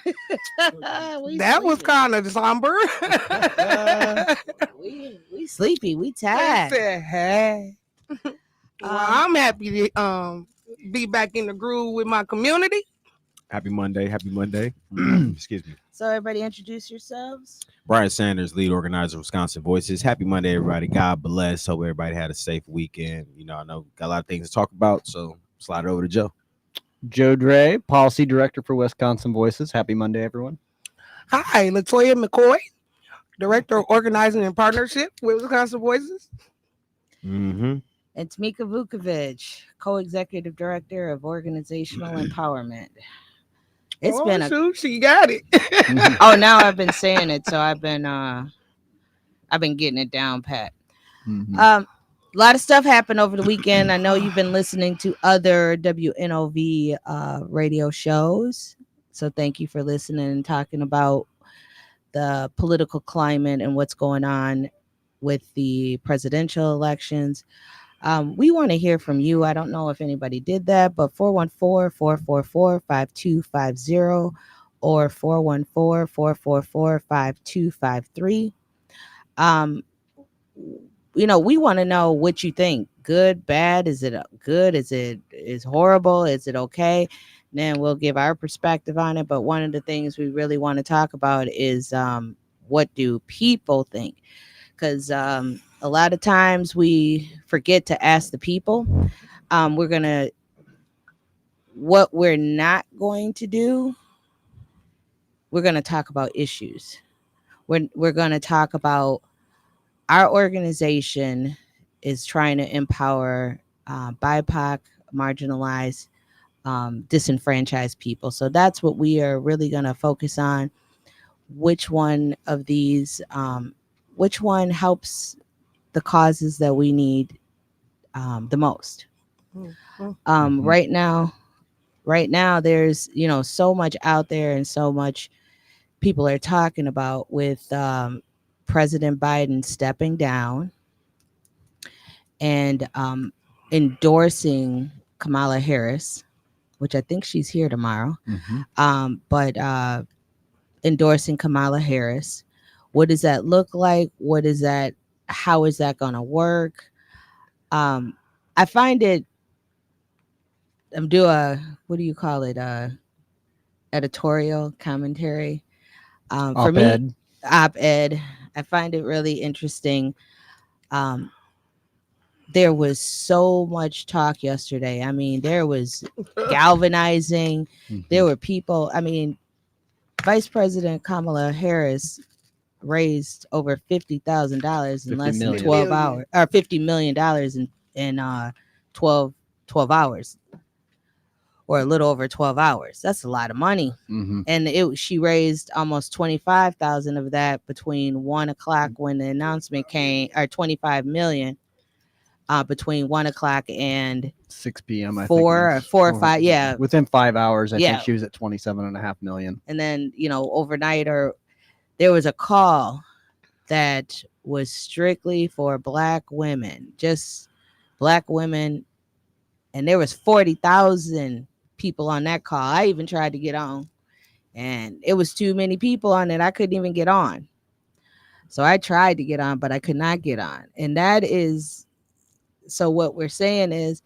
That was kind of somber. we sleepy. We They tired. said, "Hey." Well, I'm happy to be back in the groove with my community. Happy Monday. Happy Monday. Excuse me. So everybody introduce yourselves. Brian Sanders, lead organizer of Wisconsin Voices. Happy Monday, everybody. God bless. Hope everybody had a safe weekend. You know, I know got a lot of things to talk about, so slide it over to Joe. Joe Dre, policy director for Wisconsin Voices. Happy Monday, everyone. Hi, Latoya McCoy, director of organizing and partnership with Wisconsin Voices. Mm-hmm. And Tamika Vukovic, co-executive director of organizational empowerment. It's been a shoot, she got it. oh, now I've been saying it, so I've been getting it down pat. A lot of stuff happened over the weekend. I know you've been listening to other WNOV radio shows, so thank you for listening and talking about the political climate and what's going on with the presidential elections. We want to hear from you. I don't know if anybody did that, but 414-444-5250 or 414-444-5253. We want to know what you think. Good, bad? Is it good? Is horrible? Is it okay? Then we'll give our perspective on it. But one of the things we really want to talk about is what do people think? Because a lot of times we forget to ask the people. What we're not going to do, we're going to talk about issues. We're going to talk about our organization is trying to empower BIPOC, marginalized, disenfranchised people. So that's what we are really going to focus on. Which one of these, which one helps the causes that we need the most? Right now, there's so much out there and so much people are talking about with President Biden stepping down and endorsing Kamala Harris, which I think she's here tomorrow. But endorsing Kamala Harris, what does that look like? How is that going to work? I find it, what do you call it? Editorial commentary. For me, op-ed. I find it really interesting. There was so much talk yesterday. I mean, there was galvanizing. There were people. I mean, Vice President Kamala Harris raised over $50,000 in less than 12 hours, or $50 million in 12 hours, or a little over 12 hours. That's a lot of money. And she raised almost 25,000 of that between 1 o'clock when the announcement came, or 25 million between 1 o'clock and 6 p.m. I four think or 5. Yeah, within 5 hours, I think she was at 27.5 million. And then overnight, there was a call that was strictly for Black women, just Black women, and there was 40,000 people on that call. I even tried to get on, and it was too many people on it. I couldn't even get on. So I tried to get on, but I could not get on. And that is, so what we're saying is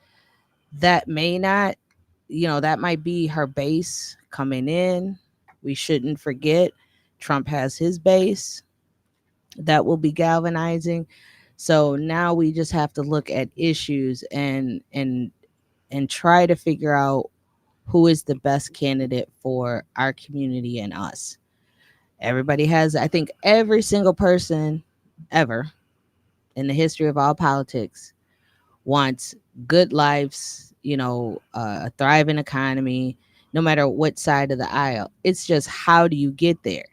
that that might be her base coming in. We shouldn't forget Trump has his base that will be galvanizing. So now we just have to look at issues and try to figure out who is the best candidate for our community and us. Everybody has, I think every single person ever in the history of all politics wants good lives, a thriving economy, no matter what side of the aisle. It's just, how do you get there?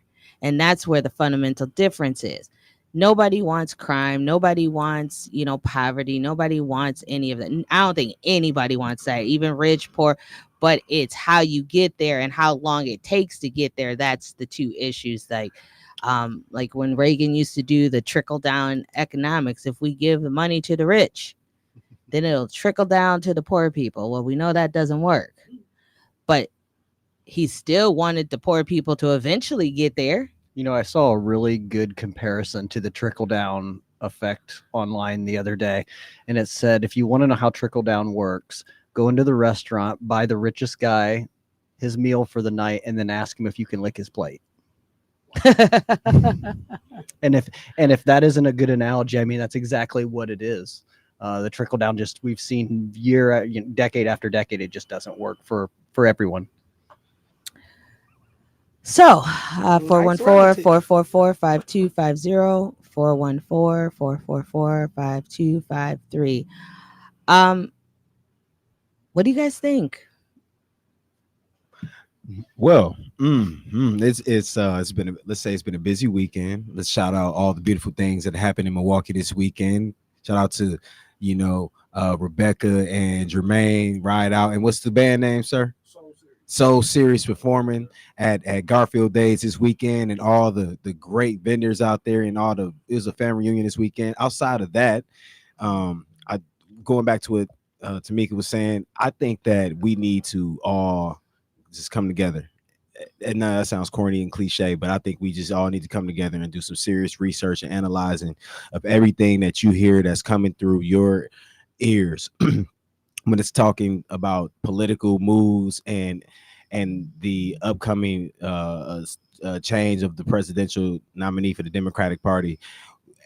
And that's where the fundamental difference is. Nobody wants crime. Nobody wants, poverty. Nobody wants any of that. I don't think anybody wants that, even rich, poor. But it's how you get there and how long it takes to get there. That's the two issues. Like when Reagan used to do the trickle down economics, if we give the money to the rich, then it'll trickle down to the poor people. Well, we know that doesn't work. But he still wanted the poor people to eventually get there. You know, I saw a really good comparison to the trickle down effect online the other day. And it said, if you want to know how trickle down works, go into the restaurant, buy the richest guy his meal for the night, and then ask him if you can lick his plate. And if that isn't a good analogy, I mean, that's exactly what it is. The trickle down, just we've seen decade after decade, it just doesn't work for everyone. So, Nice 414-444-5250, 414-444-5253. What do you guys think? Well, it's been let's say it's been a busy weekend. Let's shout out all the beautiful things that happened in Milwaukee this weekend. Shout out to Rebecca and Jermaine Ride Out, and what's the band name, sir? So Serious performing at Garfield Days this weekend, and all the great vendors out there, and it was a family reunion this weekend. Outside of that, I going back to what Tamika was saying, I think that we need to all just come together. And now that sounds corny and cliche, but I think we just all need to come together and do some serious research and analyzing of everything that you hear that's coming through your ears when it's talking about political moves and the upcoming change of the presidential nominee for the Democratic Party.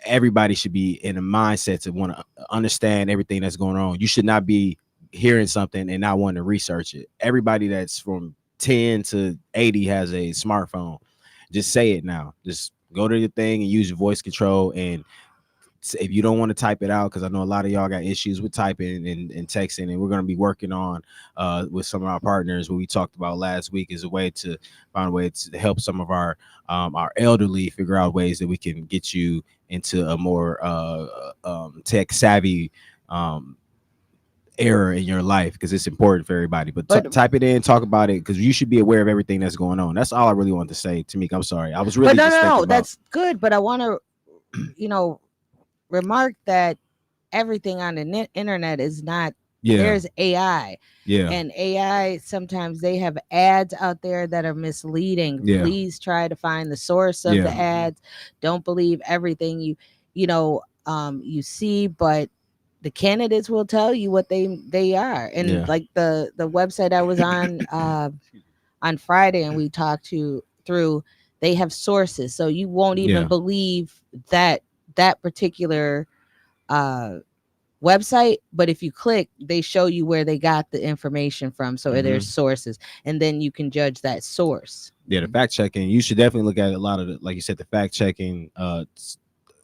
Everybody should be in a mindset to want to understand everything that's going on. You should not be hearing something and not wanting to research it. Everybody that's from 10 to 80 has a smartphone. Just say it now. Just go to your thing and use your voice control. And if you don't want to type it out, because I know a lot of y'all got issues with typing and texting, and we're going to be working on with some of our partners what we talked about last week is a way to find a way to help some of our elderly figure out ways that we can get you into a more tech savvy era in your life, because it's important for everybody. But type it in, talk about it, because you should be aware of everything that's going on. That's all I really wanted to say. Tamika, I'm sorry. I was really no, that's good. But I want to, remark that everything on the internet is not. There's AI. And AI, sometimes they have ads out there that are misleading. Please try to find the source of the ads. Don't believe everything you see, but the candidates will tell you what they are. And like the website I was on Friday and we talked through, they have sources, so you won't even believe that particular website, but if you click, they show you where they got the information from. So there's sources, and then you can judge that source. The fact checking, you should definitely look at a lot of the, like you said, the fact checking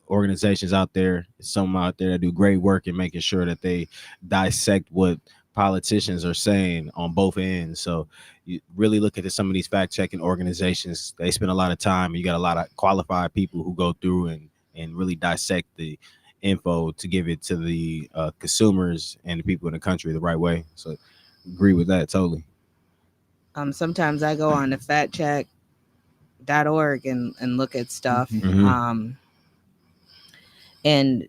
organizations out there. Some out there that do great work in making sure that they dissect what politicians are saying on both ends. So you really look at some of these fact checking organizations. They spend a lot of time. You got a lot of qualified people who go through and really dissect the info to give it to the consumers and the people in the country the right way. So agree with that totally. Sometimes I go on to factcheck.org and look at stuff. And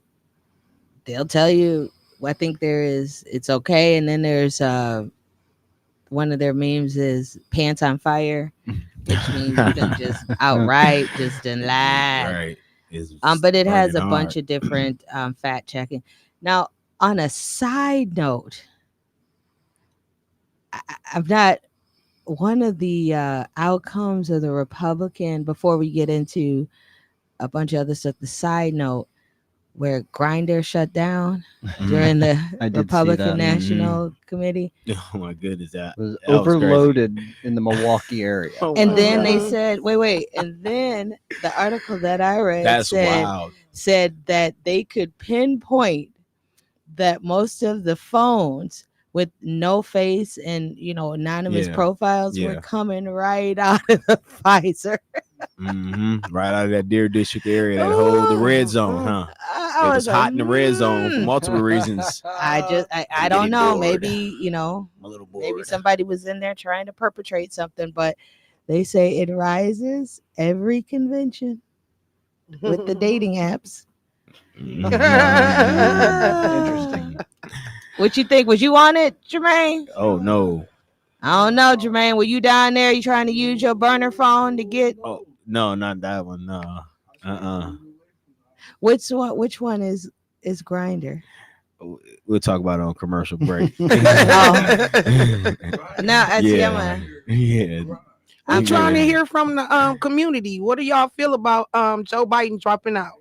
they'll tell you, I think it's okay. And then there's one of their memes is pants on fire, which means you can just outright just lie. Right. But it has a bunch of different fact checking. Now, on a side note, I'm not one of the outcomes of the Republican, before we get into a bunch of other stuff, the side note where Grindr shut down during the Republican National Committee. Oh my goodness, that was overloaded in the Milwaukee area. And then they said, wait, and then the article that I read said that they could pinpoint that most of the phones with no face and anonymous profiles were coming right out of the Pfizer. Right out of that Deer District area, that whole the red zone, huh? It was hot in the red zone for multiple reasons. I don't know. Maybe maybe somebody was in there trying to perpetrate something, but they say it rises every convention with the dating apps. Interesting. What you think? Was you on it, Jermaine? Oh no. I don't know, Jermaine. Were you down there? You trying to use your burner phone to get Oh no, not that one. No. which one? Which one is Grinder? We'll talk about it on commercial break. Oh. No, I see. Yeah. Yeah. I'm trying to Yeah. hear from the community. What do y'all feel about Joe Biden dropping out?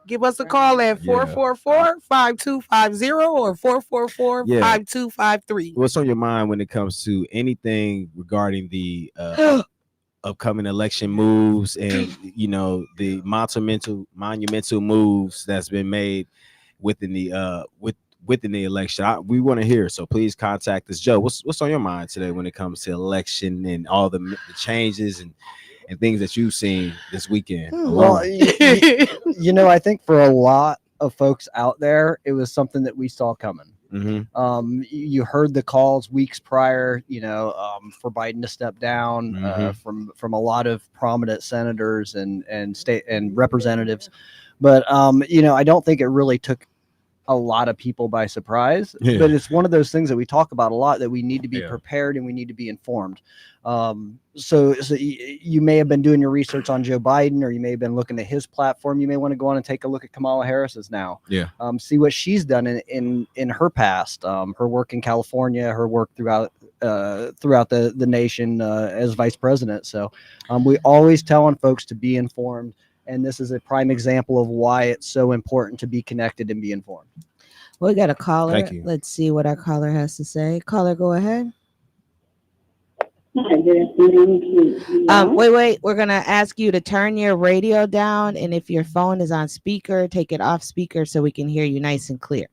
Give us a call at Yeah. 444-5250 or 444-5253. What's on your mind when it comes to anything regarding the upcoming election moves and the monumental moves that's been made within the within the election? We want to hear, so please contact us. Joe, what's on your mind today when it comes to election and all the changes and things that you've seen this weekend? Well, I think for a lot of folks out there, it was something that we saw coming. You heard the calls weeks prior, for Biden to step down from a lot of prominent senators and state and representatives, but I don't think it really took a lot of people by surprise. But it's one of those things that we talk about a lot, that we need to be prepared and we need to be informed. So you may have been doing your research on Joe Biden, or you may have been looking at his platform. You may want to go on and take a look at Kamala Harris's now. See what she's done in her past, her work in California, her work throughout the nation as vice president. So we always telling folks to be informed. And this is a prime example of why it's so important to be connected and be informed. We got a caller. Thank you. Let's see what our caller has to say. Caller, go ahead. Wait. We're going to ask you to turn your radio down. And if your phone is on speaker, take it off speaker so we can hear you nice and clear.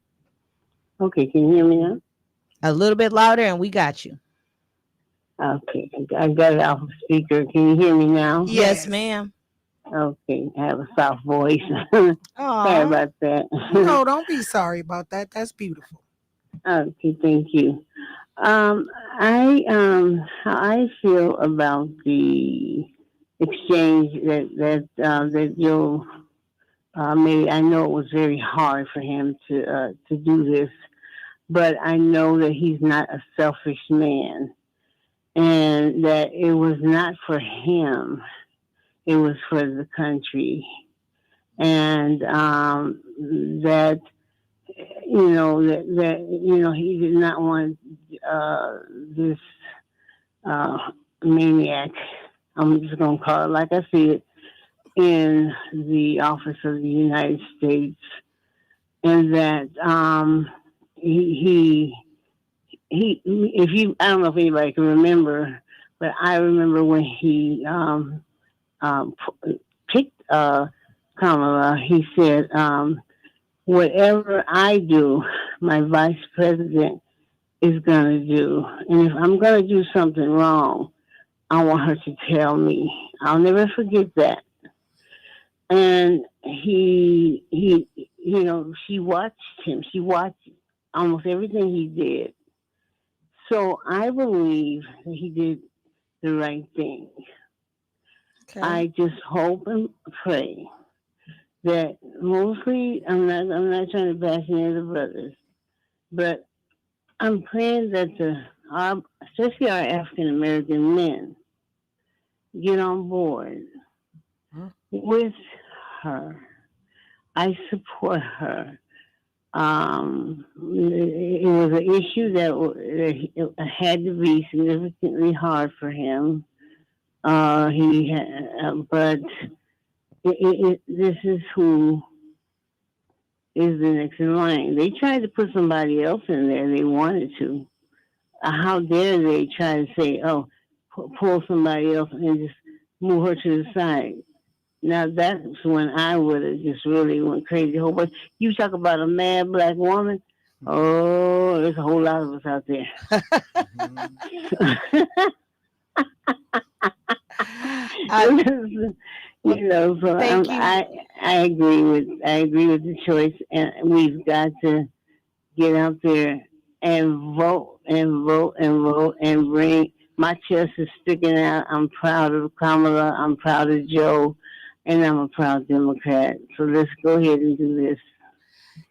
Okay, can you hear me now? A little bit louder, and we got you. Okay, I got it off speaker. Can you hear me now? Yes, ma'am. Okay, I have a soft voice. Sorry about that. No, don't be sorry about that. That's beautiful. Okay, thank you. How I feel about the exchange that Joe made. I know it was very hard for him to do this, but I know that he's not a selfish man, and that it was not for him. It was for the country, and that he did not want this maniac. I'm just gonna call it like I see it, in the office of the United States, and that he if you, I don't know if anybody can remember, but I remember when he picked Kamala. He said, whatever I do, my vice president is going to do. And if I'm going to do something wrong, I want her to tell me. I'll never forget that. And she watched him. She watched almost everything he did. So I believe that he did the right thing. Okay. I just hope and pray that mostly, I'm not trying to bash any of the brothers, but I'm praying that especially our African American men, get on board with her. I support her. It was an issue that had to be significantly hard for him. But this is who is the next in line. They tried to put somebody else in there. They wanted to. How dare they try to say, "Oh, pull somebody else and just move her to the side"? Now that's when I would have just really went crazy. But you talk about a mad black woman. Oh, there's a whole lot of us out there. So I agree with the choice, and we've got to get out there and vote and vote and vote and bring. My chest is sticking out. I'm proud of Kamala. I'm proud of Joe, and I'm a proud Democrat. So let's go ahead and do this.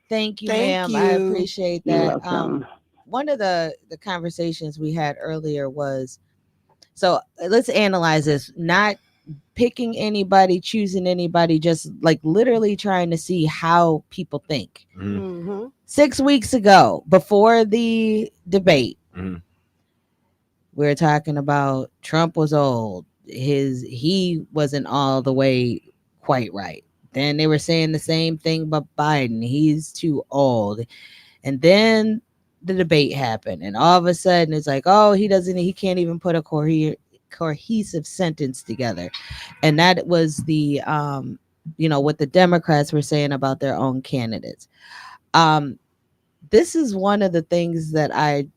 Thank you, Thank ma'am. you. I appreciate You're that. welcome. one of the conversations we had earlier was, so let's analyze this. Not picking anybody, choosing anybody, just like literally trying to see how people think. Mhm. Mm-hmm. 6 weeks ago, before the debate, Mhm. we were talking about Trump was old. He wasn't all the way quite right. Then they were saying the same thing about Biden. He's too old. And then the debate happened, and all of a sudden it's like, oh, he can't even put a cohesive sentence together. And that was the what the Democrats were saying about their own candidates. This is one of the things that I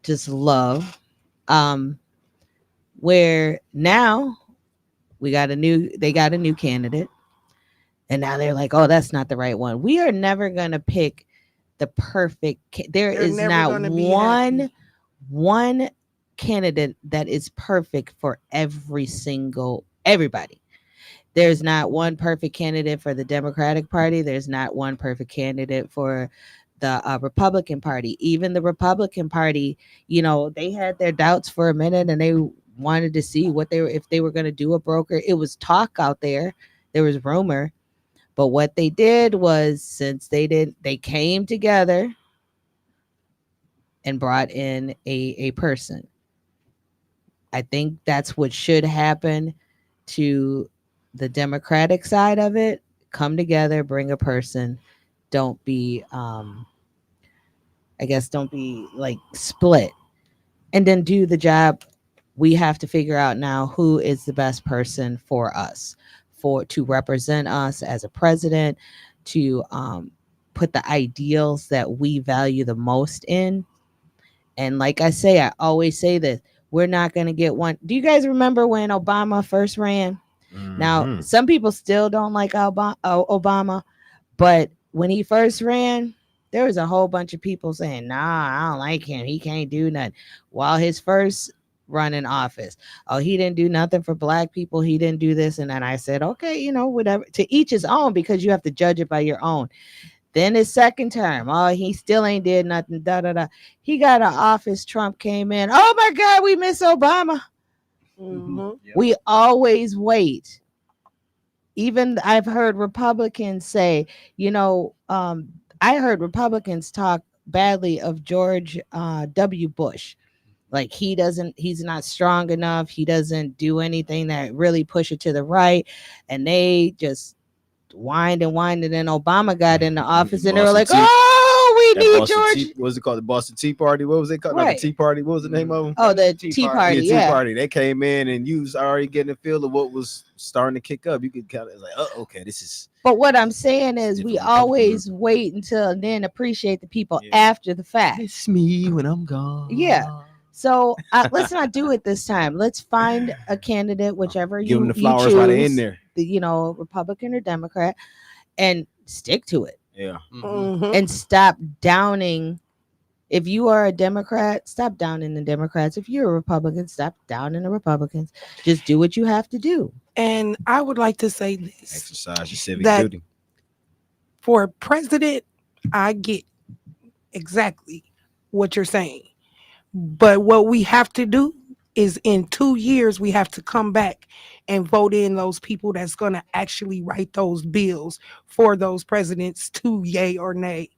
just love. Where now they got a new candidate, and now they're like, oh, that's not the right one. We are never going to pick the perfect there They're is never not gonna be happy. one candidate that is perfect for everybody. There's not one perfect candidate for the Democratic Party. There's not one perfect candidate for the Republican Party. Even the Republican Party, they had their doubts for a minute, and they wanted to see what they were if they were going to do a broker. It was talk out there. There was rumor. But what they did was, since they came together and brought in a person. I think that's what should happen to the Democratic side of it. Come together, bring a person. Don't be I guess don't be like split, and then do the job. We have to figure out now who is the best person for us, for to represent us as a president, to put the ideals that we value the most in. And like I say, I always say this, we're not going to get one. Do you guys remember when Obama first ran? Now, Mhm. some people still don't like Obama, but when he first ran, there was a whole bunch of people saying, nah, I don't like him. He can't do nothing. While his first run in office, oh, he didn't do nothing for black people. He didn't do this. And then I said, okay, whatever. To each his own, because you have to judge it by your own. Then his second term, oh, he still ain't did nothing. Da da da. He got an office. Trump came in. Oh my God, we miss Obama. Mm-hmm. Yep. We always wait. Even I've heard Republicans say, I heard Republicans talk badly of George W. Bush. Like he's not strong enough. He doesn't do anything that really push it to the right. And they just whined, and then Obama got in the office, and they were Boston like, Tea. "Oh, we That need Boston George." Tea. What was it called? The Boston Tea Party. What was it called? Not the Right. Tea Party. What was the name of them? Oh, the Tea Party. Yeah, Tea Yeah. Party. They came in, and you was already getting a feel of what was starting to kick up. You could kind of like, oh, okay, this is. But what I'm saying is, Different we Republican. always wait until and then appreciate the people Yeah. after the fact. It's me when I'm gone. Yeah. So let's not do it this time. Let's find a candidate, whichever Give them you the flowers choose, while they're in there. Republican or Democrat, and stick to it. Yeah. Mm-hmm. And stop downing. If you are a Democrat, stop downing the Democrats. If you're a Republican, stop downing the Republicans. Just do what you have to do. And I would like to say this: Exercise your civic That- duty. for president, I get exactly what you're saying. But what we have to do is in 2 years, we have to come back and vote in those people that's going to actually write those bills for those presidents to yay or nay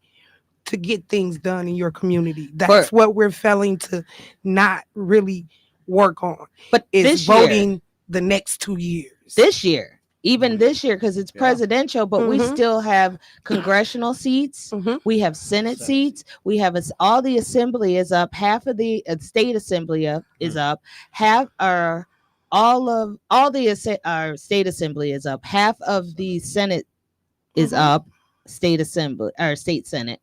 to get things done in your community. That's what we're failing to not really work on, But is this year, voting the next 2 years. even this year, because it's Yeah. presidential, but we Mhm. still have congressional seats. Mhm. We have Senate Senate seats. We have all the assembly is up. Half of the state assembly is up. Half are all the our state assembly is up. Half of the Senate is Mhm. up. State assembly or state Senate.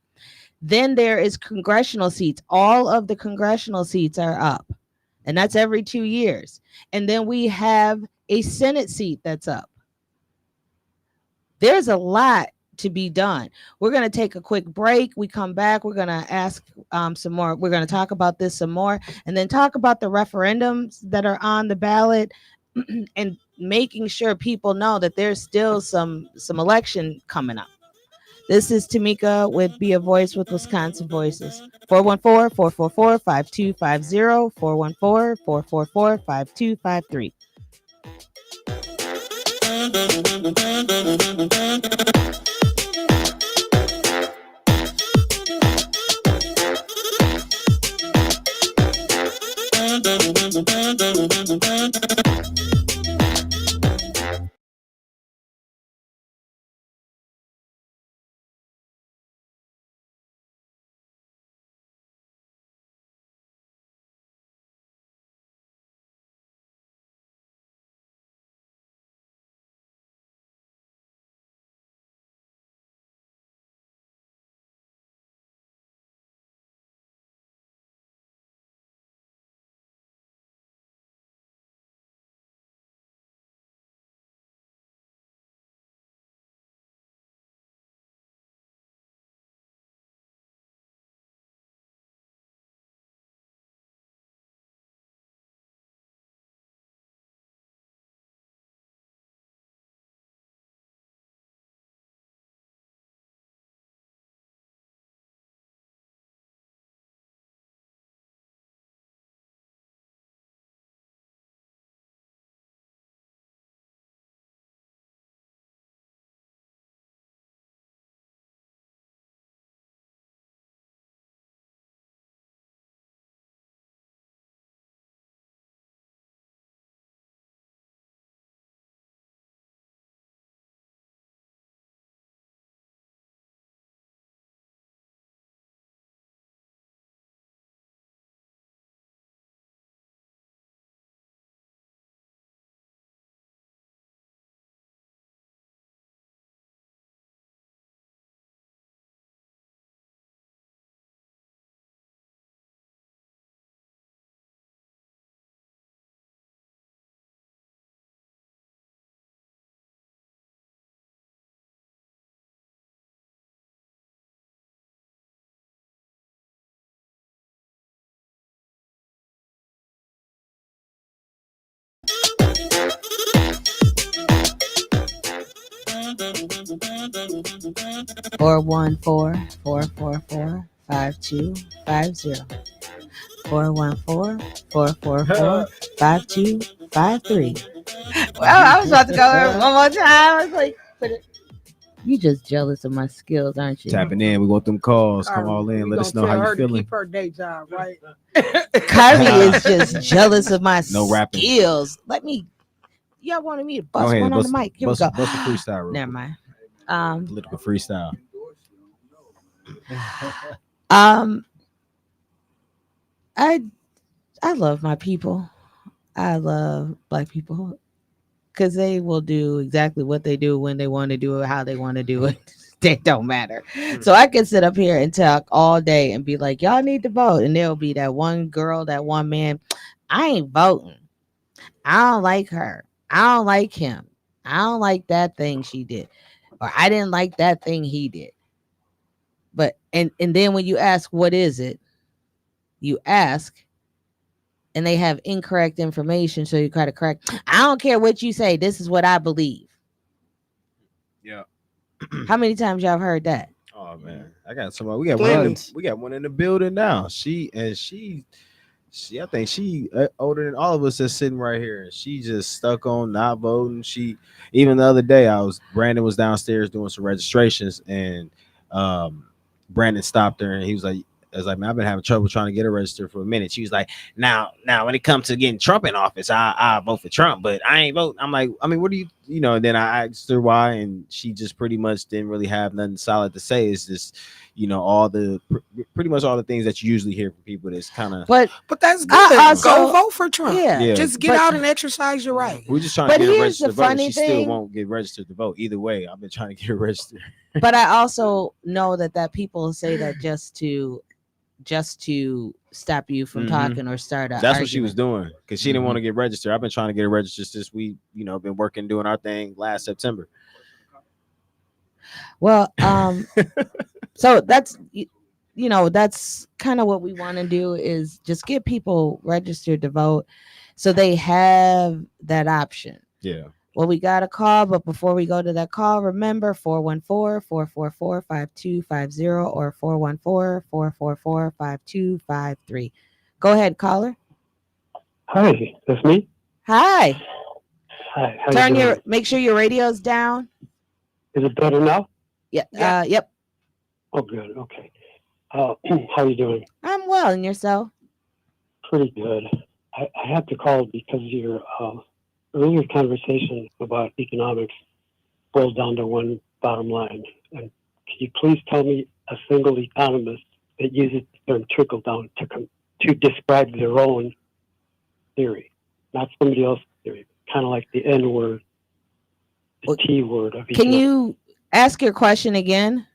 Then there is congressional seats. All of the congressional seats are up. And that's every 2 years. And then we have a Senate seat that's up. There's a lot to be done. We're going to take a quick break. We come back. We're going to ask some more. We're going to talk about this some more, and then talk about the referendums that are on the ballot and making sure people know that there's still some election coming up. This is Tamika with Be a Voice with Wisconsin Voices. 414-444-5250, 414-444-5253. Four one four 5250. 414-444-5253. Well, I was about to go over one more time. I was like, you just jealous of my skills, aren't you? Tapping in. We want them calls. Come all in. We Let us know gonna how tell you her to feeling. keep her day job, right? Kirby is just jealous of my No rapping. skills. Let me. Y'all wanted me to Go bust ahead. one on the Bust, mic. Here bust, we go. bust a freestyle real Never quick. mind. Political freestyle. Um, I I love my people. I love black people because they will do exactly what they do when they want to do it, how they want to do it. They don't matter. So I can sit up here and talk all day and be like, y'all need to vote. And there'll be that one girl, that one man. I ain't voting. I don't like her. I don't like him. I don't like that thing she did. Or I didn't like that thing he did. But and then when you ask what is it, you ask and they have incorrect information. So you try to correct. I don't care what you say. This is what I believe. Yeah. How many times y'all have heard that? Oh man, I got somebody. We got Plenty. we got one in the building now. She I think she older than all of us that's sitting right here, and she just stuck on not voting. She even the other day, Brandon was downstairs doing some registrations, and um, Brandon stopped her, and he was like. I was like, man, I've been having trouble trying to get her registered for a minute. She was like, now, when it comes to getting Trump in office, I vote for Trump, but I ain't vote. I'm like, I mean, what do you know? And then I asked her why, and she just pretty much didn't really have nothing solid to say. It's just, all the pretty much all the things that you usually hear from people. That's kind of, But that's good. I also- Go vote for Trump. Yeah. Just get But- out and exercise your right. we're just trying But to get her here's the registered to vote. And funny she still thing. won't get registered to vote. Either way, I've been trying to get her registered. But I also know that people say that just to stop you from Mhm. talking or start a That's argument. what she was doing because she didn't want to get registered. I've been trying to get her registered since we, been working doing our thing last September. Well, so that's that's kind of what we want to do is just get people registered to vote so they have that option. Yeah. Well, we got a call, but before we go to that call, remember 414-444-5250 or 414-444-5253. Go ahead, caller. Hi, that's me. Hi. Hi, how you doing? Make sure your radio's down. Is it better now? Yeah. Yeah. Yep. Oh, good. Okay. How you doing? I'm well, and yourself? Pretty good. I have to call because your earlier conversation about economics boils down to one bottom line. And can you please tell me a single economist that uses the term trickle down to describe their own theory, not somebody else's theory? Kind of like the N word, the T word of Can economics. you ask your question again?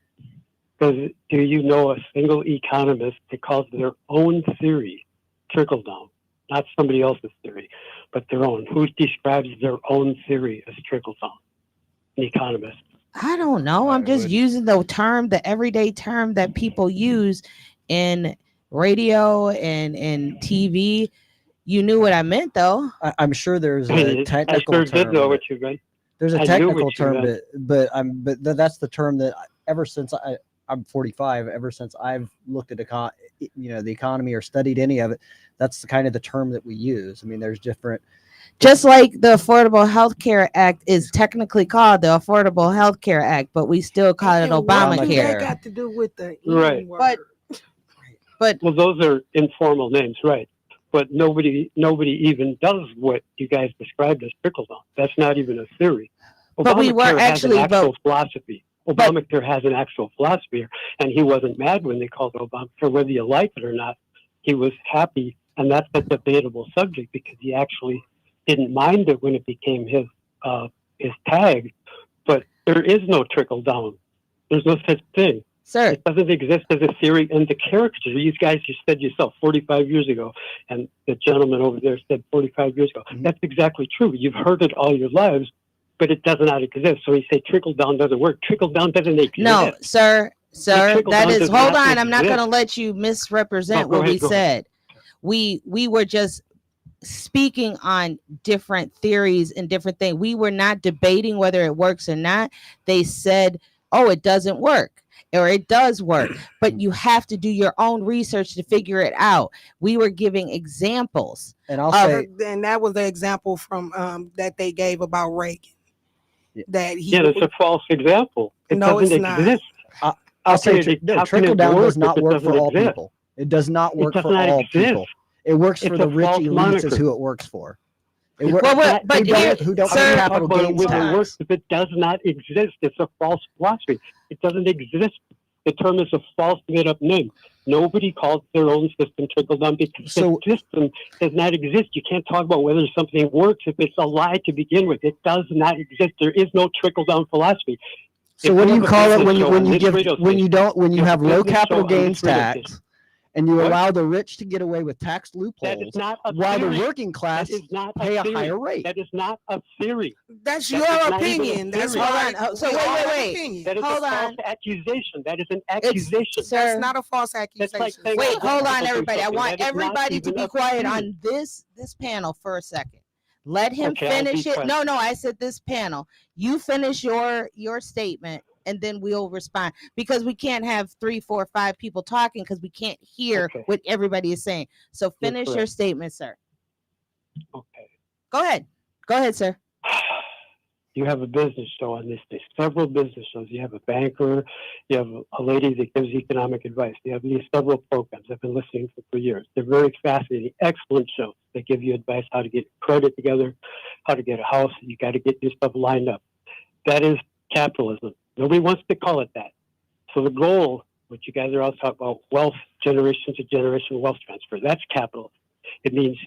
Because do you know a single economist that calls their own theory trickle down, not somebody else's theory, but their own? Who describes their own theory as trickle down? An economist. I don't know. I'm I just would- using the everyday term that people use in radio and TV. You knew what I meant, though. I'm sure there's I a technical sure term. did know what you meant. There's a I knew technical what you term, meant. but that's the term that ever since I'm 45, ever since I've looked at the economy or studied any of it, that's the kind of the term that we use. I mean, there's different. Just like the Affordable Health Care Act is technically called the Affordable Health Care Act, but we still call it And what do Obamacare. that got to do with the Right. N-word? But Well, those are informal names, right? But nobody even does what you guys described as trickle down. That's not even a theory. But we were Obamacare has actually- an actual philosophy. Obamacare has an actual philosophy, and he wasn't mad when they called it Obamacare, whether you like it or not. He was happy, and that's a debatable subject because he actually didn't mind it when it became his tag. But there is no trickle down. There's no such thing. sir, It doesn't exist as a theory and the caricature. You guys just said yourself 45 years ago, and the gentleman over there said 45 years ago. Mhm. That's exactly true. You've heard it all your lives, but it does not exist. So you say trickle down doesn't work. Trickle down doesn't exist. no, sir, trickle that down is. does Hold not on, I'm not exist. going to let you misrepresent No, go what we ahead, go said. ahead. We were just speaking on different theories and different things. We were not debating whether it works or not. They said, "Oh, it doesn't work." Or it does work, but you have to do your own research to figure it out. We were giving examples. And I'll Uh, say, And that was the example from that they gave about Reagan. Yeah. That he Yeah, that's a false example. It No, doesn't it's not. exist. I'll How say can it- no, how can trickle it down work does not if it work for doesn't all exist? people. It does not work does for not all exist. people. It works for It's the a rich false elites is moniker. who it works for. It It's works Well, not- but who here, don't- who don't sir- pay talk capital about it gains whether it tax. works if it does not exist. It's a false philosophy. It doesn't exist. The term is a false made-up name. Nobody calls their own system trickle down because So- the system does not exist. You can't talk about whether something works if it's a lie to begin with. It does not exist. There is no trickle down philosophy. So If what do you you have a call it business when you show when on you this give radio when you station, don't when you you have have a low business capital show on this gains radio tax and you What? allow the rich to get away with tax that loopholes is not a while the theory. working class That is not pay a theory. higher rate? That is not a theory. That's That your is not even a opinion. That's theory. why. Hold on. So we wait, all wait, have wait. opinions. That is Hold a false on. accusation. That is an accusation. sir- That's not a false That's accusation. like saying Wait, Black hold people on, do everybody. I something. want That is not everybody to even be a quiet theory. on this panel for a second. Let him Okay, I'll be finish it. quiet. No, I said this panel. You finish your statement, and then we'll respond because we can't have 3, 4, 5 people talking because we can't hear Okay. what everybody is saying. So You're finish your correct. statement, sir. Okay. Go ahead, sir. You have a business show on this day, several business shows. You have a banker, you have a lady that gives economic advice. You have these several programs. I've been listening for years. They're very fascinating, excellent shows. They give you advice how to get credit together, how to get a house. You got to get your stuff lined up. That is capitalism. Nobody wants to call it that. So the goal, which you guys are all talking about, wealth, generation to generation wealth transfer, that's capitalism. It means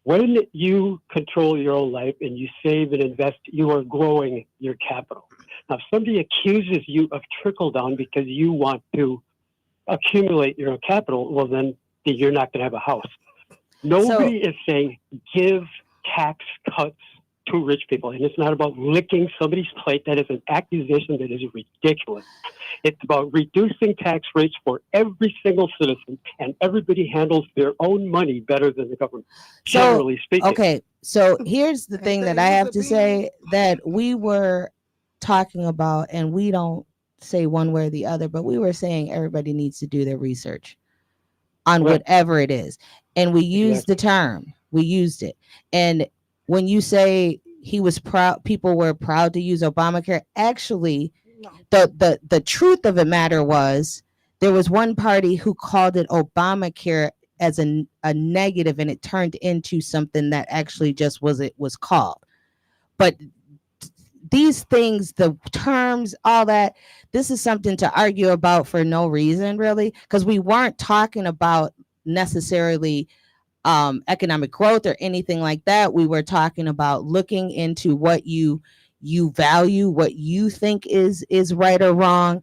when you control your own life and you save and invest, you are growing your capital. Now, if somebody accuses you of trickle down because you want to accumulate your own capital, well, then you're not going to have a house. Nobody is saying give tax cuts two rich people, and it's not about licking somebody's plate. That is an accusation that is ridiculous. It's about reducing tax rates for every single citizen, and everybody handles their own money better than the government, So, generally speaking. okay. So here's the Ain't thing that that I his have to say opinion? that we were talking about, and we don't say one way or the other, but we were saying everybody needs to do their research on Right. whatever it is. And we used the Exactly. term, we used it. And when you say he was proud, people were proud to use Obamacare, actually, No. the truth of the matter was there was one party who called it Obamacare as a negative, and it turned into something that actually just was it was called. But these things, the terms, all that, this is something to argue about for no reason, really, because we weren't talking about necessarily economic growth or anything like that. We were talking about looking into what you value, what you think is right or wrong,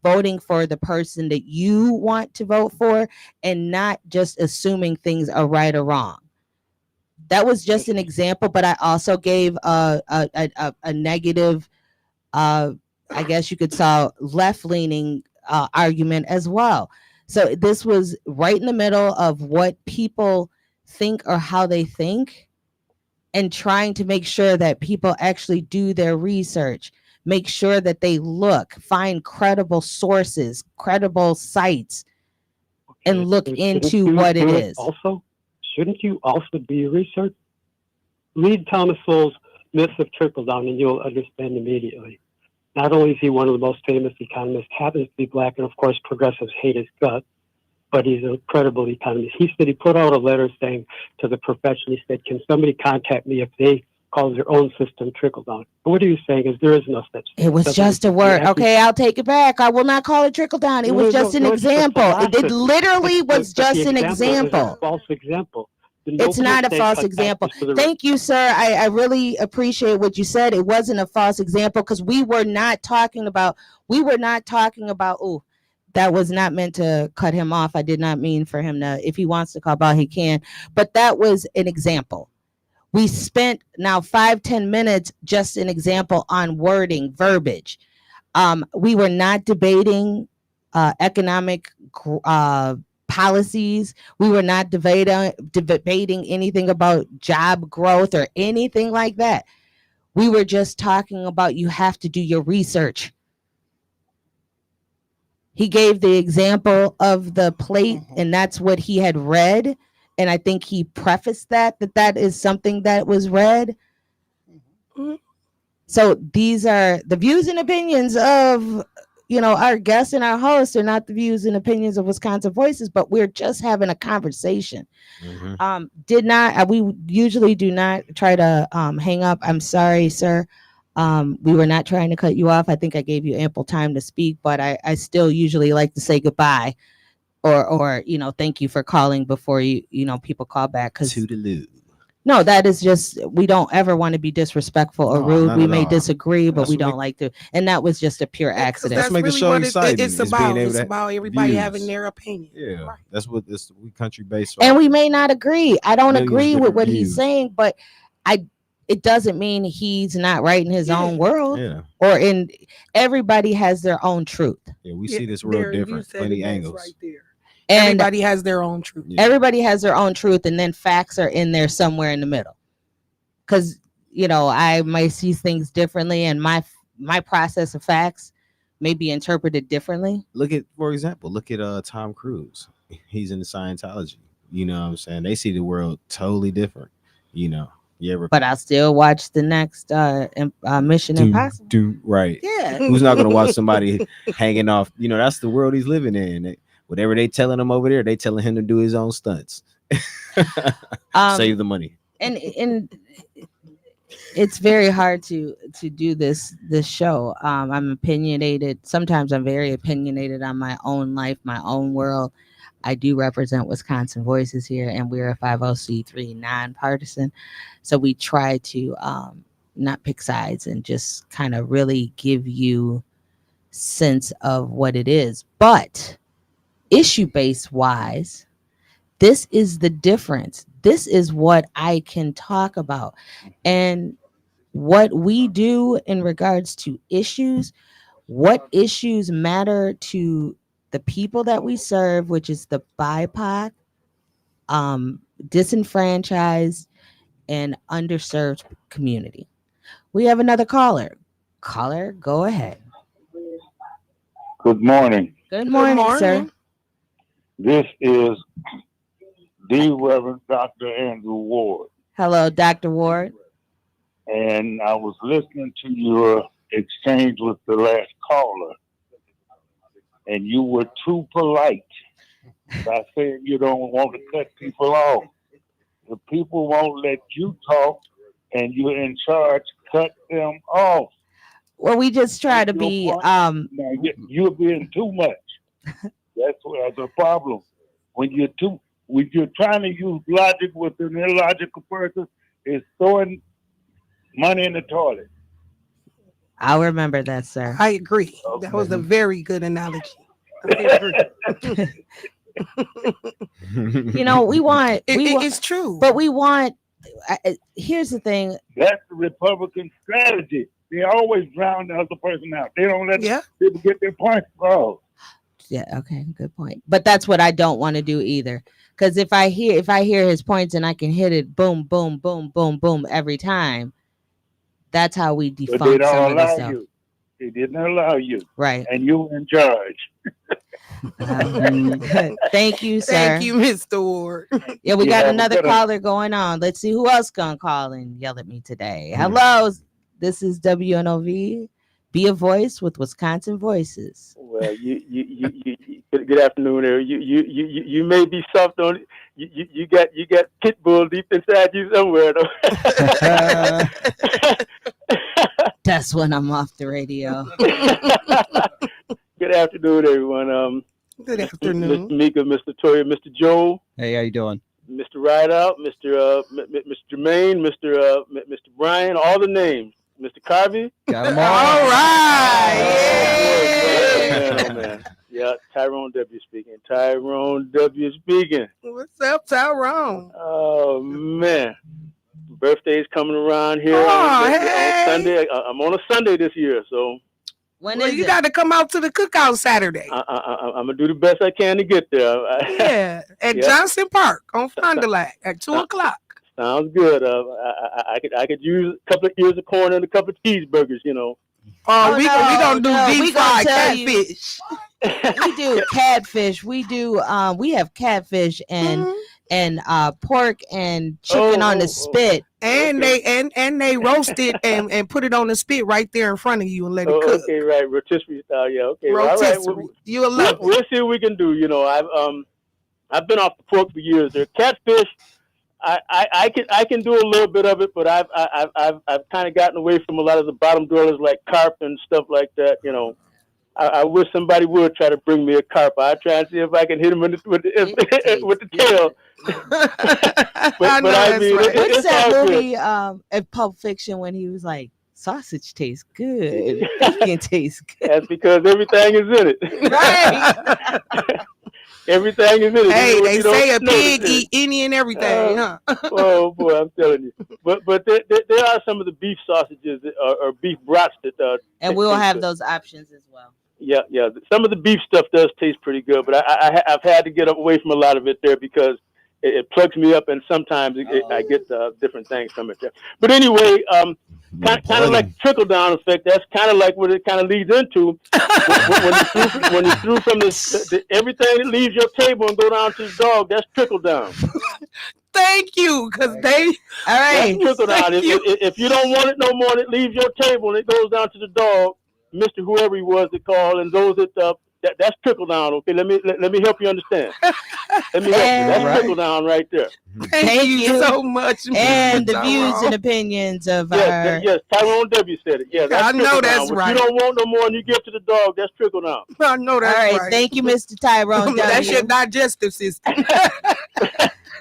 voting for the person that you want to vote for, and not just assuming things are right or wrong. That was just an example, but I also gave a negative, uh, I guess you could say, left leaning argument as well. So this was right in the middle of what people think or how they think, and trying to make sure that people actually do their research, make sure that they look, find credible sources, credible sites, and Okay. look And shouldn't into you what it do it is. also? Shouldn't you also do your research? Read Thomas Sowell's Myths of Trickle Down, and you'll understand immediately. Not only is he one of the most famous economists, happens to be black, and of course progressives hate his guts, but he's an incredible economist. He said he put out a letter saying to the profession, he said, can somebody contact me if they call their own system trickle down? And what are you saying is there is no such thing. It was doesn't just a exist. You word. have to- Okay, I'll take it back. I will not call it trickle down. It No, was no, just no, an no, it's the example. It philosophy. literally But was just the an example is a example. false example. It's Nobody not a say false cut example. taxes for the rich. Thank you, sir. I really appreciate what you said. It wasn't a false example, because we were not talking about, oh, that was not meant to cut him off. I did not mean for him to, if he wants to call out, he can. But that was an example. We spent now 5-10 minutes, just an example, on wording, verbiage. We were not debating economic policies. We were not debating anything about job growth or anything like that. We were just talking about you have to do your research. He gave the example of the plate, and that's what he had read. And I think he prefaced that is something that was read. Mhm. So these are the views and opinions of, our guests and our hosts, are not the views and opinions of Wisconsin Voices, but we're just having a conversation. Did not we usually do not try to hang up. I'm sorry, sir. We were not trying to cut you off. I think I gave you ample time to speak, but I still usually like to say goodbye, or thank you for calling before people call back, because Toodaloo. no, that is just, we don't ever want to be disrespectful or No, rude. not We at may all. disagree, but That's we what don't make- like to. And that was just a pure Because accident. that's make the really show what exciting, it's is being about. able It's to about everybody views. having their opinion. Yeah, Right. that's what this we country based. And we may not agree. I don't Millions agree with different what he's views. saying, but it doesn't mean he's not right in his Yeah. own world. Yeah, Or in everybody has their own truth. yeah, we Yeah, see this world there, you different, said plenty it best angles. right there. And Everybody has their own truth. Yeah. everybody has their own truth, and then facts are in there somewhere in the middle. Because I might see things differently, and my process of facts may be interpreted differently. For example, look at Tom Cruise. He's into Scientology. You know what I'm saying? They see the world totally different. You ever But I'll still watch the next Mission Impossible. right. Yeah. Who's not gonna watch somebody hanging off? That's the world he's living in. Whatever they telling him over there, they telling him to do his own stunts. Save the money. And it's very hard to do this show. I'm opinionated. Sometimes I'm very opinionated on my own life, my own world. I do represent Wisconsin Voices here, and we're a 50c3 nonpartisan. So we try to not pick sides and just kind of really give you sense of what it is. But issue based wise, this is the difference. This is what I can talk about. And what we do in regards to issues, what issues matter to the people that we serve, which is the BIPOC, disenfranchised, and underserved community. We have another caller. Caller, go ahead. Good morning. Good Good morning, sir. morning. This is the Reverend Dr. Andrew Ward. Hello, Dr. Ward. And I was listening to your exchange with the last caller, and you were too polite by saying you don't want to cut people off. The people won't let you talk, and you're in charge, cut them off. Well, we just try to Your be point? Now, you're being too much. That's a problem. When you're trying to use logic with an illogical person, it's throwing money in the toilet. I'll remember that, sir. I agree. That was a very good analogy. I agree. You know, we want It's true. but we want here's the thing. That's the Republican strategy. They always drown the other person out. They don't let Yeah. people get their points across. Yeah, okay, good point. But that's what I don't want to do either. Because if I hear his points and I can hit it boom, boom, boom, boom, boom every time, that's how we But they defunct some don't of the allow stuff. you. They didn't allow you. Right. And you in charge. Thank you, sir. Thank you, Mr. Ward. Yeah, we You got have a another good one. caller going on. Let's see who else gonna call and yell at me today. Hello, this is WNOV. Be a voice with Wisconsin Voices. Well, good afternoon, there. You may be soft on it. You got pit bull deep inside you somewhere, though. That's when I'm off the radio. Good afternoon, everyone. Good Mr. afternoon. Mika, Mr. Toya, Mr. Joe, Hey, how you doing? Mr. Rideout, Mr. Mr. Jermaine, Mr. Brian, all the names. Mr. Carvey. Got 'em All all. right. Oh, man. Yeah, Tyrone W. speaking. Tyrone W. speaking. What's up, Tyrone? Oh, man. Birthday's coming around here Oh, on hey. Sunday. I'm on a Sunday this year, so When Well, is you it? got to come out to the cookout Saturday. I'm going to do the best I can to get there. Yeah, at Yeah. Johnson Park on Fond du Lac at 2:00. Sounds good. I could use a couple of ears of corn and a couple of cheeseburgers, you know. Oh, we gonna do no, deep we gonna fried tell you. catfish. We do catfish. We have catfish Mhm. and pork and chicken on the spit. And Okay. they roast it and put it on the spit right there in front of you and let it cook. Okay, right. Rotisserie style. Yeah. Okay. Well, all right. Rotisserie. You'll love it. We'll see what we can do. You know, I've been off the pork for years. There, catfish. I can do a little bit of it, but I've kind of gotten away from a lot of the bottom dwellers like carp and stuff like that. You know, I wish somebody would try to bring me a carp. I try and see if I can hit him with the tail. I know I that's mean, right. What's It's that all good. movie at Pulp Fiction when he was like, sausage tastes good. Bacon tastes good. That's because everything is in it. Right. Everything is in it. Hey, You they don't say a notice pig it. eat any and everything, huh? Oh boy, I'm telling you. But there are some of the beef sausages or beef brats that And we'll taste have good. those options as well. Yeah. Some of the beef stuff does taste pretty good, but I've had to get away from a lot of it there because it plugs me up, and sometimes I get different things from it there. But anyway, kind of like trickle down effect. That's kind of like what it kind of leads into when you threw from everything that leaves your table and go down to the dog. That's trickle down. Thank you, because they. All right. That's trickle down. Thank you. If you don't want it no more, and it leaves your table and it goes down to the dog, Mr. Whoever he was that called, and those that's trickle down. Okay, let me help you understand. Let me help you. That's Right. trickle down right there. Thank you so much. And Mr. the views Tyrone. and opinions of Yes, Tyrone W said it. Yeah, that's I know trickle that's down. right. If you don't want no more and you give to the dog, that's trickle down. I know All that's right. right. Thank you, Mr. Tyrone. That's your W. digestive system.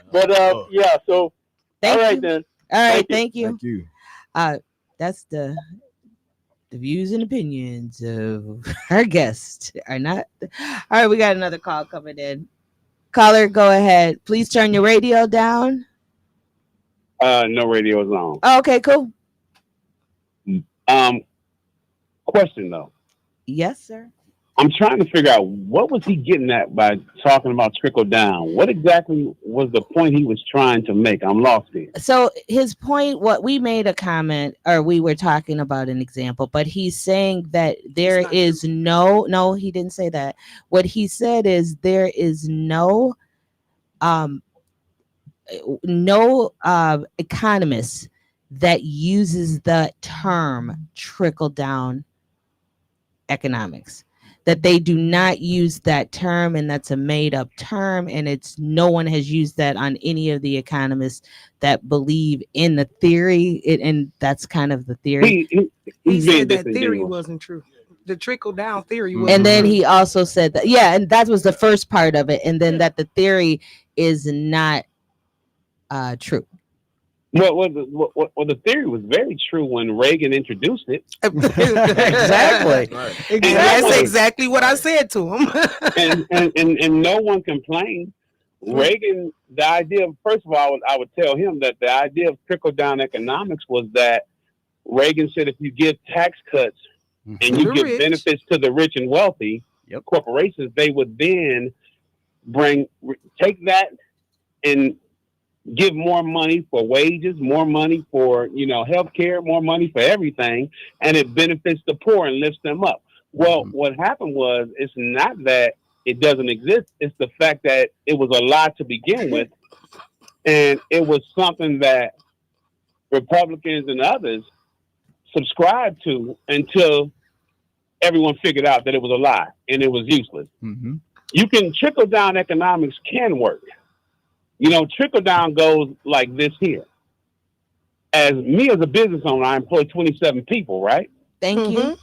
But yeah. So Thank all right you. then. All right. Thank you. Thank you. Thank you. That's the views and opinions of our guest are not. All right, we got another call coming in. Caller, go ahead. Please turn your radio down. No radio's on. Oh, okay, cool. Um, question though. Yes, sir. I'm trying to figure out what was he getting at by talking about trickle down. What exactly was the point he was trying to make? I'm lost here. So his point, what we made a comment, or we were talking about an example, but he's saying that there not is no, he didn't say that. What he said is there is um no economist that uses the term trickle down economics, that they do not use that term, and that's a made up term, and it's no one has used that on any of the economists that believe in the theory and that's kind of the theory. He, He he's being said that theory disingenuous. wasn't true. The trickle down theory Mhm. wasn't And then true. he also said that, yeah, and that was the first part of it, and then that the theory is not true. Well, the theory was very true when Reagan introduced it, Exactly. Right. and no That's one exactly what I said to him. and no one complained. Reagan, the idea of, first of all, I would tell him that the idea of trickle down economics was that Reagan said if you give tax cuts and To you the give rich. benefits to the rich and wealthy Yep. corporations, they would then take that and give more money for wages, more money for health care, more money for everything, and it benefits the poor and lifts them up. Well, what happened was it's not that it doesn't exist; it's the fact that it was a lie to begin with, and it was something that Republicans and others subscribed to until everyone figured out that it was a lie and it was useless. Mhm. You can trickle down economics can work. Trickle down goes like this here. As me as a business owner, I employ 27 people, right? Thank you.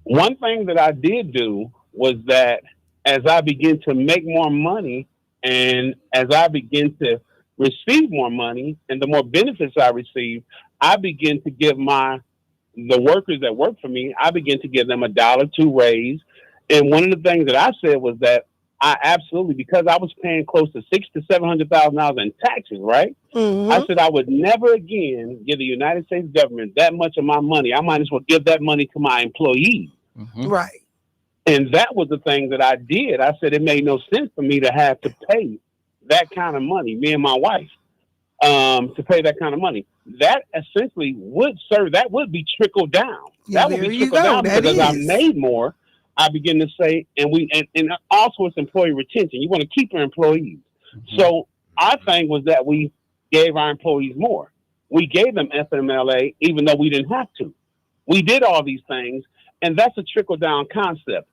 One thing that I did do was that as I begin to make more money and as I begin to receive more money and the more benefits I receive, I begin to give the workers that work for me, I begin to give them $1, 2 raise. And one of the things that I said was that I absolutely, because I was paying close to $600,000 to $700,000 in taxes, right? I said I would never again give the United States government that much of my money. I might as well give that money to my employees. Right. And that was the thing that I did. I said it made no sense for me to have to pay that kind of money, me and my wife, to pay that kind of money. That essentially would serve, that would be trickled down. Yeah, That would there be you trickled go. down That because as I is. made more, I begin to say, and also it's employee retention. You want to keep your employees. So our thing was that we gave our employees more. We gave them FMLA even though we didn't have to. We did all these things, and that's a trickle down concept.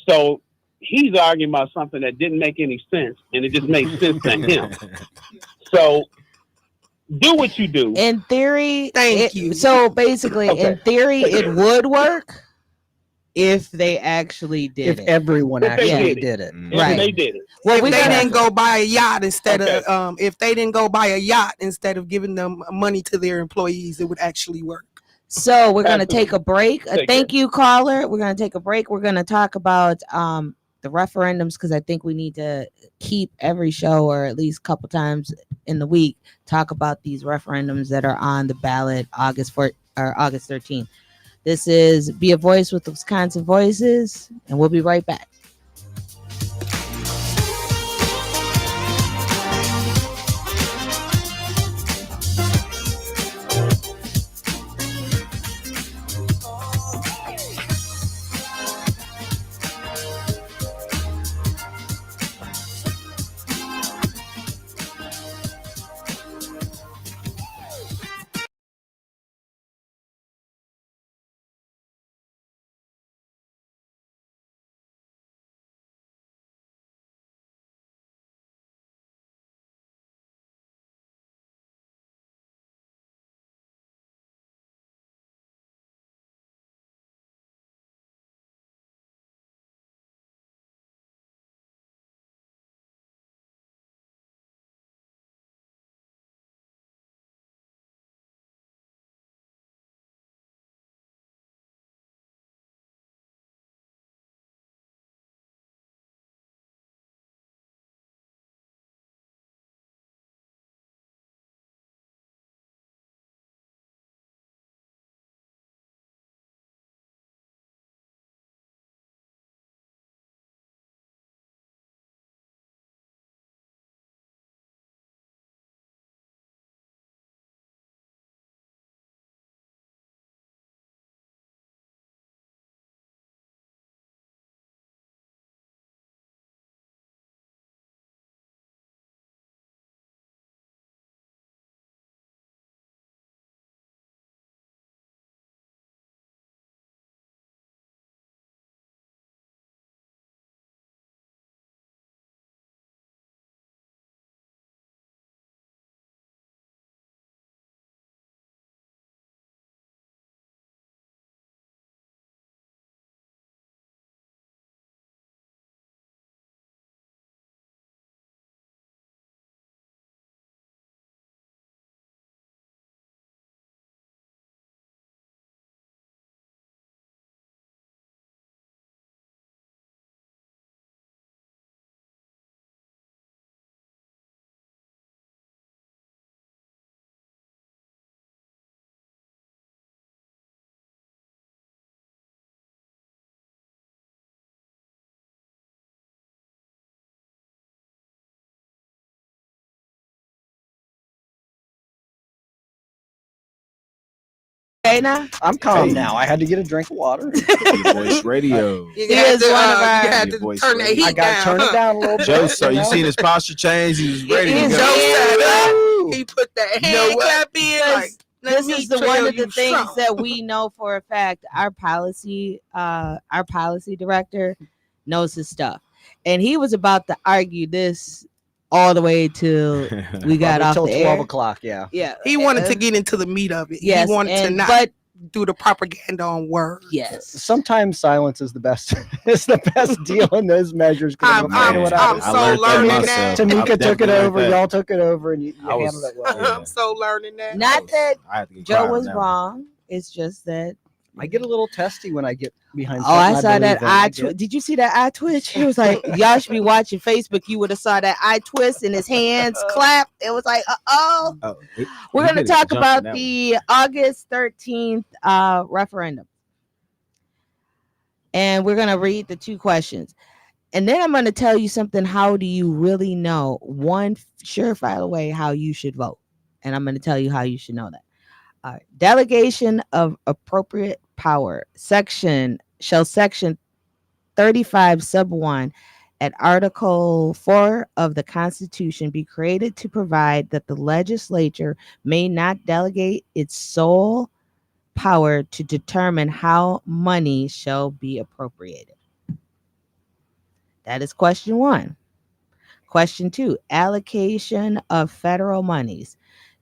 So he's arguing about something that didn't make any sense, and it just made sense to him. So do what you do. In theory, Thank you. So basically, Okay. in theory, it would work if they actually did If it. everyone If they actually did it. did it. If Right. they did it. Well, If we're they gonna didn't go buy a yacht instead Okay. of if they didn't go buy a yacht instead of giving them money to their employees, it would actually work. So we're gonna Absolutely. take a break. Take Thank you, caller. We're gonna take a break. We're gonna talk about the referendums because I think we need to keep every show or at least a couple times in the week talk about these referendums that are on the ballot August 4th or August 13th. This is Be a Voice with Wisconsin Voices, and we'll be right back. Okay, now I'm calm Hey. now. I had to get a drink of water. Your voice radio. You He had is to, one of our- you had Your to voice turn that radio. heat I got to down. turn it down a little bit. Joe, so you know? seen his posture change? He was ready to His go. Joe hands said, Woo! he put that You know hand what? clap in like, let this me is the tell one of you the things something. that we know for a fact. Our policy director knows his stuff, and he was about to argue this all the way till we got Probably off till the 12 air. o'clock. Yeah. Yeah, He wanted to get into the meat of it. yes, He wanted to and not but do the propaganda on words. yes, Sometimes silence is the best. It's the best deal in those measures. 'cause I'm- afraid of what I'm happens. I so learned that learning myself. that. I Tamika took it definitely learned over. that. Y'all took it over, and you I was- handled it well. yeah. I'm so learning that. not that I had to get Joe quiet on was that one. wrong. It's just that. I get a little testy when I get behind. Oh, I something saw that believe in. eye get- twitch. Did you see that eye twitch? He was like, y'all should be watching Facebook. You would have saw that eye twist and his hands clap. It was like, oh. Oh, We're he going to did talk jump in about that the August 13th referendum. And we're going to read the two questions. And then I'm going to tell you something. How do you really know one surefire way how you should vote? And I'm going to tell you how you should know that. Delegation of appropriate power. Section 35 sub 1 at Article 4 of the Constitution be created to provide that the legislature may not delegate its sole power to determine how money shall be appropriated. That is question 1. Question 2, allocation of federal monies.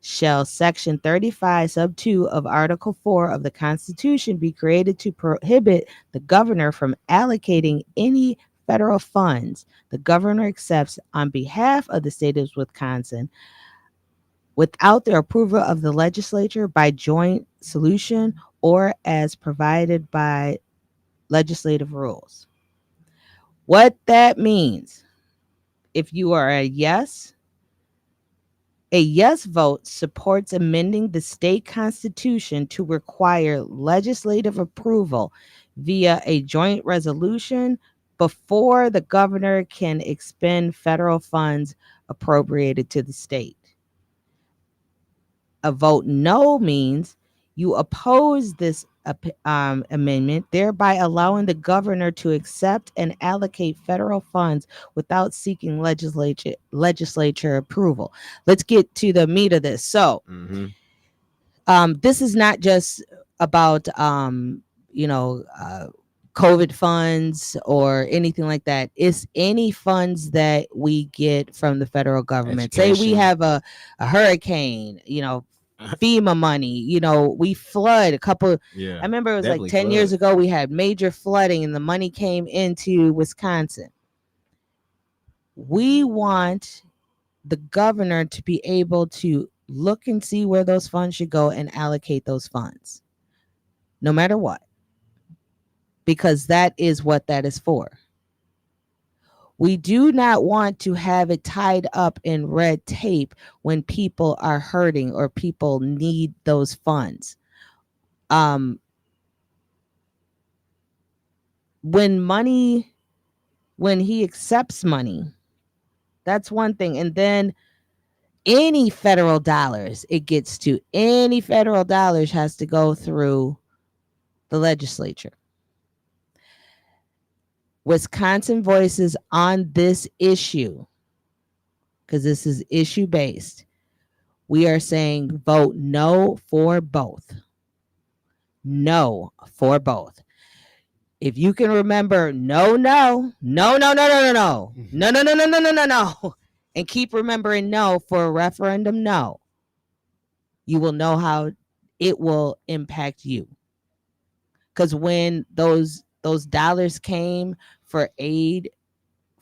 Shall Section 35 sub 2 of Article 4 of the Constitution be created to prohibit the governor from allocating any federal funds the governor accepts on behalf of the state of Wisconsin without the approval of the legislature by joint solution or as provided by legislative rules. What that means, if you are a yes vote supports amending the state constitution to require legislative approval via a joint resolution before the governor can expend federal funds appropriated to the state. A vote no means you oppose this amendment, thereby allowing the governor to accept and allocate federal funds without seeking legislature approval. Let's get to the meat of this. So, this is not just about COVID funds or anything like that. It's any funds that we get from the federal government. Say we Education. have a hurricane, FEMA money, we flood a couple. Yeah. I remember it was definitely like 10 years flood. ago, we had major flooding and the money came into Wisconsin. We want the governor to be able to look and see where those funds should go and allocate those funds, no matter what, because that is what that is for. We do not want to have it tied up in red tape when people are hurting or people need those funds. When he accepts money, that's one thing. And then any federal dollars has to go through the legislature. Wisconsin voices on this issue, because this is issue based. We are saying vote no for both. No for both. If you can remember, no, and keep remembering no for a referendum, no, you will know how it will impact you. Because when those dollars came for aid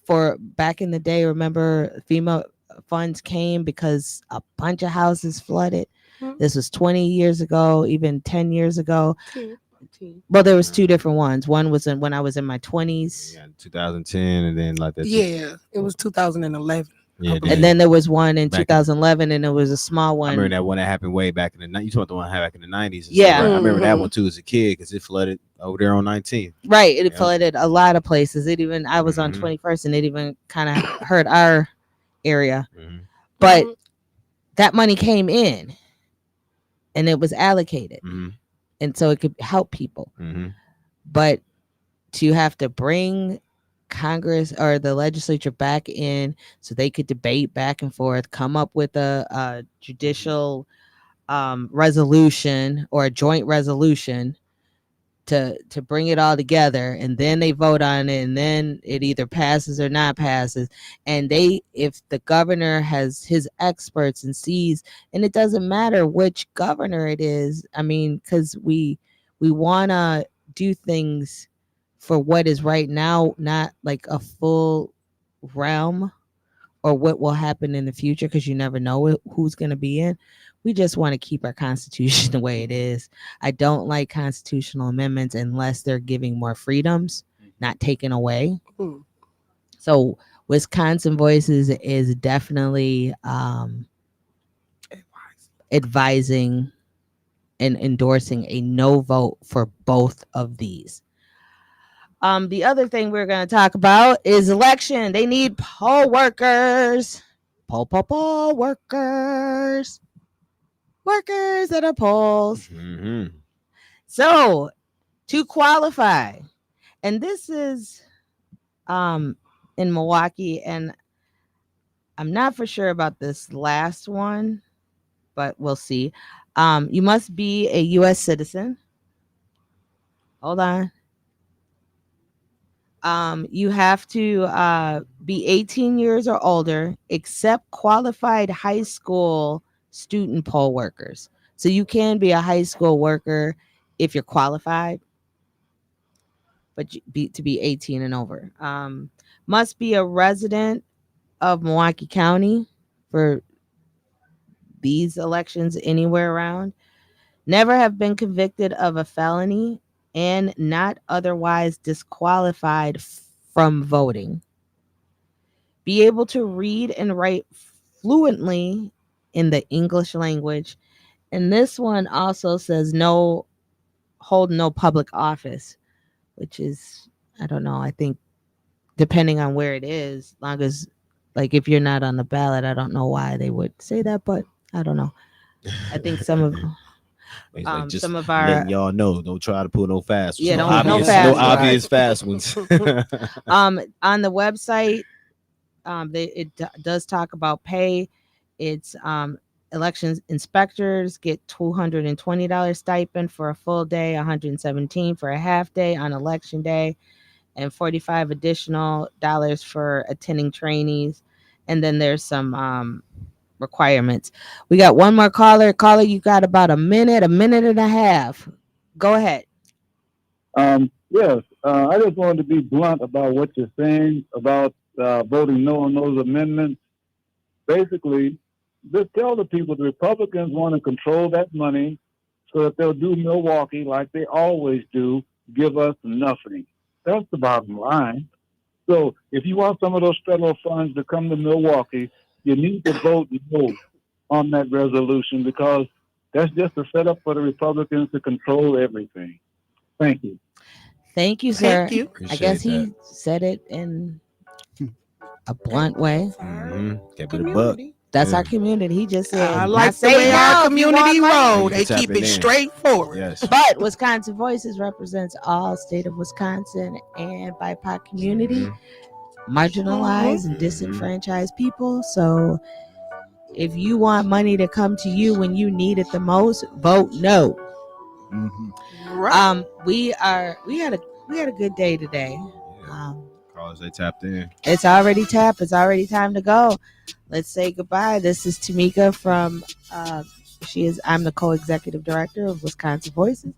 for back in the day, remember FEMA funds came because a bunch of houses flooded. This was 20 years ago, even 10 years ago. Well, there was two different ones. One was when I was in my 20s. Yeah, 2010, and then like that. Yeah, it was 2011. Yeah, And then there was one in 2011, and it was a small one. I remember that one that happened way back in the night. You talking about the one that happened back in the 90s? Yeah. Right? I remember that one too as a kid because it flooded over there on 19th. Right, it flooded a lot of places. I was on 21st, and it even kind of hurt our area. But that money came in, and it was allocated. and so it could help people. Mm-hmm. But to have to bring Congress or the legislature back in so they could debate back and forth, come up with a judicial resolution or a joint resolution to bring it all together, and then they vote on it, and then it either passes or not passes. And they, if the governor has his experts and sees, and it doesn't matter which governor it is, I mean, because we want to do things for what is right now, not like a full realm or what will happen in the future, because you never know who's going to be in. We just want to keep our constitution the way it is. I don't like constitutional amendments unless they're giving more freedoms, not taken away. Mm. So Wisconsin Voices is definitely advising and endorsing a no vote for both of these. The other thing we're going to talk about is election. They need poll workers. Poll workers. Workers at the polls. Mm-hmm. So to qualify, and this is in Milwaukee, and I'm not for sure about this last one, but we'll see. You must be a U.S. citizen. Hold on. You have to be 18 years or older, except qualified high school student poll workers. So you can be a high school worker if you're qualified, but to be 18 and over. Must be a resident of Milwaukee County for these elections anywhere around. Never have been convicted of a felony and not otherwise disqualified from voting. Be able to read and write fluently in the English language. And this one also says hold no public office, which is, I don't know, I think depending on where it is, long as, like, if you're not on the ballot, I don't know why they would say that, but I don't know. I think some of It's like just some of our letting y'all know, don't try to pull no fast ones. Yeah, no don't- no obvious, fast no ones. obvious fast ones. on the website, does talk about pay. It's elections inspectors get $220 stipend for a full day, $117 for a half day on election day, and $45 additional dollars for attending trainees. And then there's some requirements. We got one more caller. Caller, you got about a minute and a half. Go ahead. Yes, I just wanted to be blunt about what you're saying about voting no on those amendments. Basically, just tell the people the Republicans want to control that money so that they'll do Milwaukee like they always do, give us nothing. That's the bottom line. So if you want some of those federal funds to come to Milwaukee, you need to vote no on that resolution, because that's just a setup for the Republicans to control everything. Thank you. Thank you, sir. Thank you. I guess Appreciate he said it in a blunt way. Mm-hmm. Kept it a buck. Community. That's Yeah. our community. He just said, I "Not like the say way no our if you community want money." roll. You They tap keep it it in. straightforward. Yes. But Wisconsin Voices represents all state of Wisconsin and BIPOC community, marginalized and disenfranchised people. So if you want money to come to you when you need it the most, vote no. Right. We had a good day today. Callers, they tapped in. It's already tapped. It's already time to go. Let's say goodbye. This is Tamika from I'm the co-executive director of Wisconsin Voices.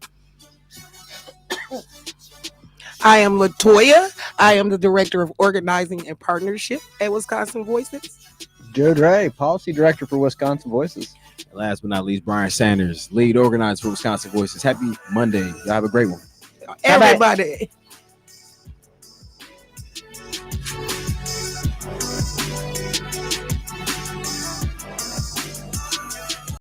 I am Latoya. I am the director of organizing and partnership at Wisconsin Voices. Joe Dre, policy director for Wisconsin Voices. And last but not least, Brian Sanders, lead organizer for Wisconsin Voices. Happy Monday. Y'all have a great one. Everybody.